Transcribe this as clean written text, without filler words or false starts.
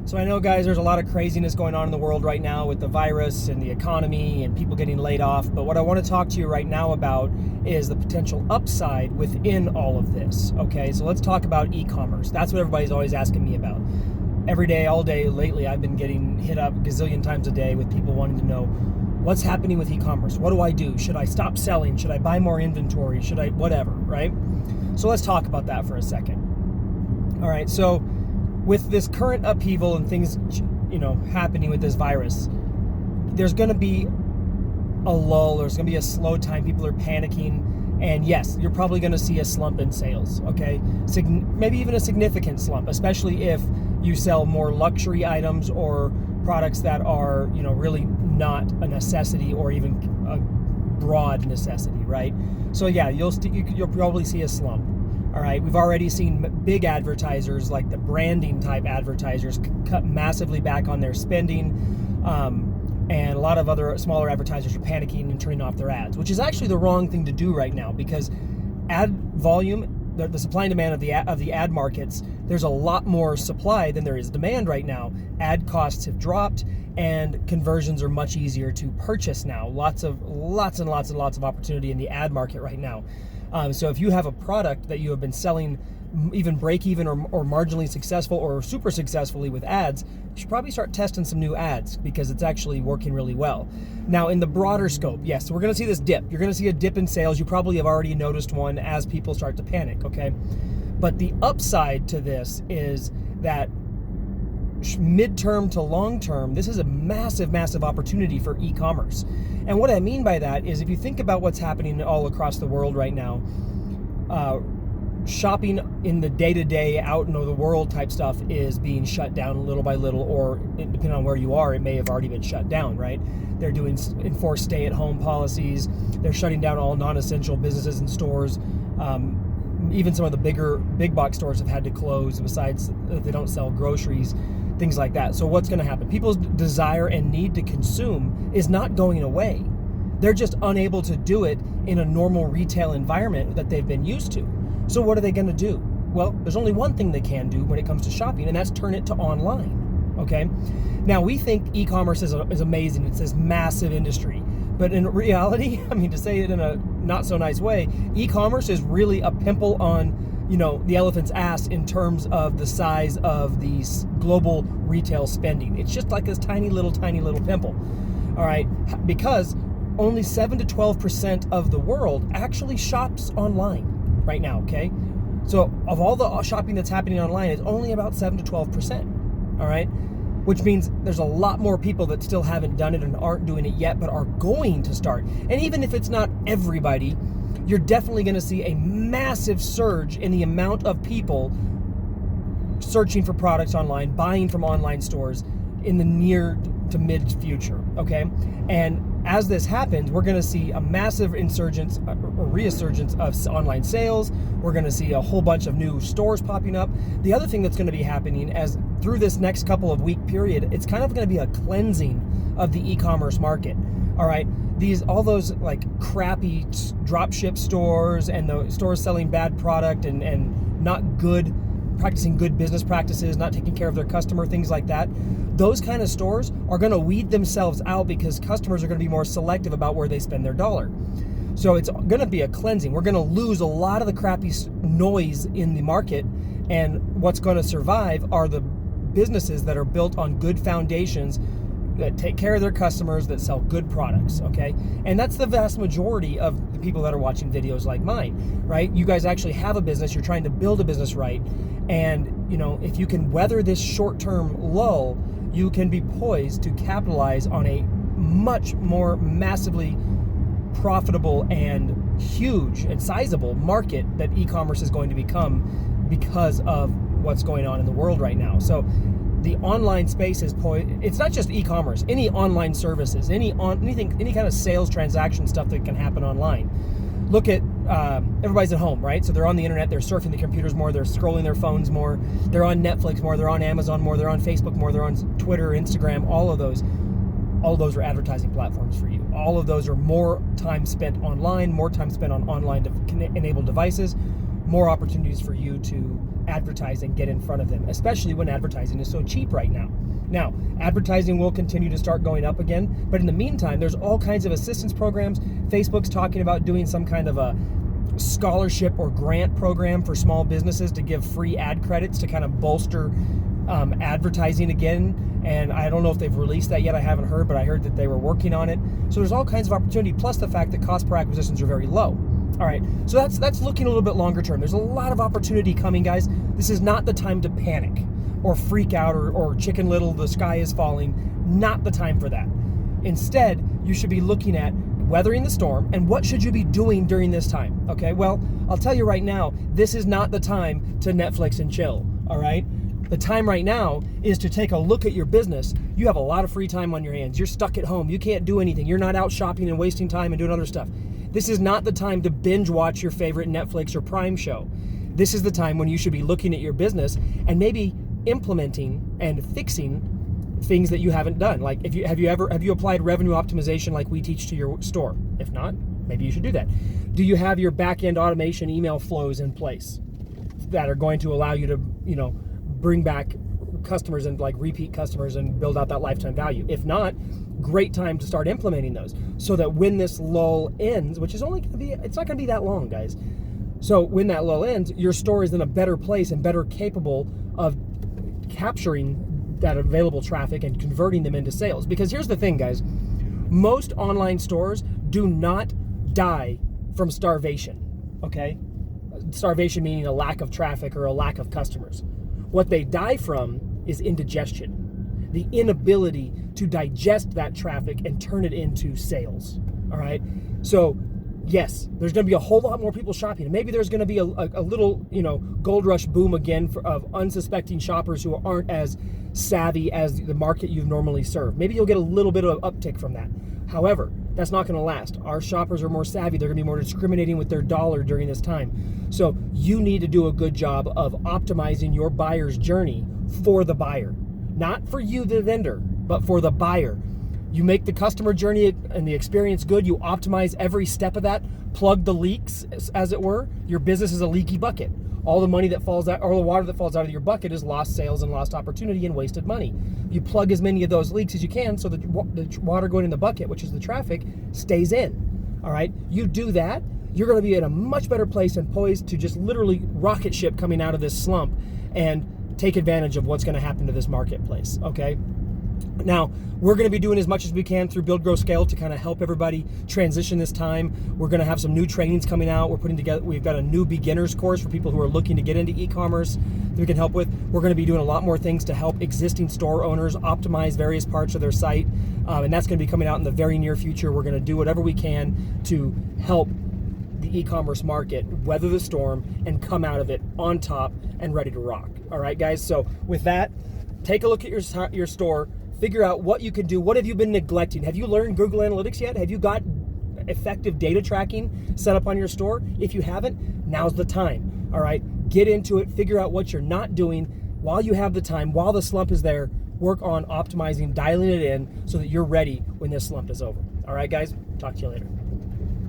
So I know, guys, there's a lot of craziness going on in the world right now with the virus and the economy and people getting laid off. But what I want to talk to you right now about is the potential upside within all of this. Okay, so let's talk about e-commerce. That's what everybody's always asking me about. Every day, all day lately, I've been getting hit up a gazillion times a day with people wanting to know what's happening with e-commerce. What do I do? Should I stop selling? Should I buy more inventory? Should I whatever, right? So let's talk about that for a second. All right, so with this current upheaval and things, happening with this virus, there's going to be a lull. There's going to be a slow time. People are panicking. And yes, you're probably going to see a slump in sales, okay? Maybe even a significant slump, especially if you sell more luxury items or products that are, really not a necessity or even a broad necessity, right? So yeah, you'll probably see a slump. All right, we've already seen big advertisers like the branding type advertisers cut massively back on their spending, and a lot of other smaller advertisers are panicking and turning off their ads, which is actually the wrong thing to do right now because ad volume, the supply and demand of the ad markets, there's a lot more supply than there is demand right now. Ad costs have dropped and conversions are much easier to purchase now. Lots and lots of opportunity in the ad market right now. So if you have a product that you have been selling even break even or marginally successful or super successfully with ads, you should probably start testing some new ads because it's actually working really well. Now in the broader scope, yes, so we're going to see this dip. You're going to see a dip in sales. You probably have already noticed one as people start to panic, okay? But the upside to this is that midterm to long term, this is a massive opportunity for e-commerce. And what I mean by that is if you think about what's happening all across the world right now, shopping in the day-to-day out in the world type stuff is being shut down little by little, or depending on where you are, it may have already been shut down, right? They're doing enforced stay-at-home policies. They're shutting down all non-essential businesses and stores. Even some of the big box stores have had to close, besides if they don't sell groceries, things like that. So what's going to happen? People's desire and need to consume is not going away. They're just unable to do it in a normal retail environment that they've been used to. So what are they going to do? Well, there's only one thing they can do when it comes to shopping, and that's turn it to online, okay? Now, we think e-commerce is amazing. It's this massive industry. But in reality, to say it in a not so nice way, e-commerce is really a pimple on the elephant's ass in terms of the size of the global retail spending. It's just like this tiny little pimple, all right? Because only 7 to 12% of the world actually shops online right now, okay? So of all the shopping that's happening online, it's only about 7 to 12%, all right? Which means there's a lot more people that still haven't done it and aren't doing it yet, but are going to start. And even if it's not everybody, you're definitely going to see a massive surge in the amount of people searching for products online, buying from online stores in the near to mid future, okay? And as this happens, we're going to see a massive resurgence of online sales. We're going to see a whole bunch of new stores popping up. The other thing that's going to be happening as through this next couple of week period, it's kind of going to be a cleansing of the e-commerce market. All right, all those like crappy dropship stores and the stores selling bad product and not practicing good business practices, not taking care of their customer, things like that. Those kind of stores are going to weed themselves out because customers are going to be more selective about where they spend their dollar. So it's going to be a cleansing. We're going to lose a lot of the crappy noise in the market, and what's going to survive are the businesses that are built on good foundations, that take care of their customers, that sell good products, okay? And that's the vast majority of the people that are watching videos like mine, right? You guys actually have a business, you're trying to build a business right, and if you can weather this short-term lull, you can be poised to capitalize on a much more massively profitable and huge and sizable market that e-commerce is going to become because of what's going on in the world right now. So the online space is it's not just e-commerce, any online services, any kind of sales transaction stuff that can happen online. Look at everybody's at home, right? So they're on the internet, they're surfing the computers more, they're scrolling their phones more, they're on Netflix more, they're on Amazon more, they're on Facebook more, they're on Twitter, Instagram, all of those are advertising platforms for you. All of those are more time spent online, more time spent on online enabled devices, more opportunities for you to advertise and get in front of them, especially when advertising is so cheap right now. Now, advertising will continue to start going up again, but in the meantime, there's all kinds of assistance programs. Facebook's talking about doing some kind of a scholarship or grant program for small businesses to give free ad credits to kind of bolster advertising again. And I don't know if they've released that yet. I haven't heard, but I heard that they were working on it. So there's all kinds of opportunity, plus the fact that cost per acquisitions are very low. All right, so that's looking a little bit longer term. There's a lot of opportunity coming, guys. This is not the time to panic or freak out or chicken little, the sky is falling. Not the time for that. Instead, you should be looking at weathering the storm and what should you be doing during this time. Okay, well, I'll tell you right now, this is not the time to Netflix and chill, all right? The time right now is to take a look at your business. You have a lot of free time on your hands. You're stuck at home. You can't do anything. You're not out shopping and wasting time and doing other stuff. This is not the time to binge watch your favorite Netflix or Prime show. This is the time when you should be looking at your business and maybe implementing and fixing things that you haven't done. Like have you applied revenue optimization like we teach to your store? If not, maybe you should do that. Do you have your back-end automation email flows in place that are going to allow you to, bring back customers and like repeat customers and build out that lifetime value? If not, great time to start implementing those so that when this lull ends, which is only going to be, it's not going to be that long, guys. So when that lull ends, your store is in a better place and better capable of capturing that available traffic and converting them into sales. Because here's the thing, guys, most online stores do not die from starvation, okay? Starvation meaning a lack of traffic or a lack of customers. What they die from is indigestion, the inability to digest that traffic and turn it into sales, all right? So yes, there's going to be a whole lot more people shopping. And maybe there's going to be a little, gold rush boom again of unsuspecting shoppers who aren't as savvy as the market you normally serve. Maybe you'll get a little bit of uptick from that. However, that's not going to last. Our shoppers are more savvy. They're going to be more discriminating with their dollar during this time. So you need to do a good job of optimizing your buyer's journey for the buyer. Not for you, the vendor, but for the buyer. You make the customer journey and the experience good. You optimize every step of that. Plug the leaks, as it were. Your business is a leaky bucket. All the money that falls out, or the water that falls out of your bucket is lost sales and lost opportunity and wasted money. You plug as many of those leaks as you can so that the water going in the bucket, which is the traffic, stays in. All right? You do that, you're going to be in a much better place and poised to just literally rocket ship coming out of this slump and take advantage of what's going to happen to this marketplace. Okay? Now, we're going to be doing as much as we can through Build, Grow, Scale to kind of help everybody transition this time. We're going to have some new trainings coming out. We've got a new beginner's course for people who are looking to get into e-commerce that we can help with. We're going to be doing a lot more things to help existing store owners optimize various parts of their site. And that's going to be coming out in the very near future. We're going to do whatever we can to help the e-commerce market weather the storm and come out of it on top and ready to rock. All right, guys? So with that, take a look at your store. Figure out what you can do. What have you been neglecting? Have you learned Google Analytics yet? Have you got effective data tracking set up on your store? If you haven't, now's the time. All right, get into it. Figure out what you're not doing while you have the time, while the slump is there. Work on optimizing, dialing it in so that you're ready when this slump is over. All right, guys, talk to you later.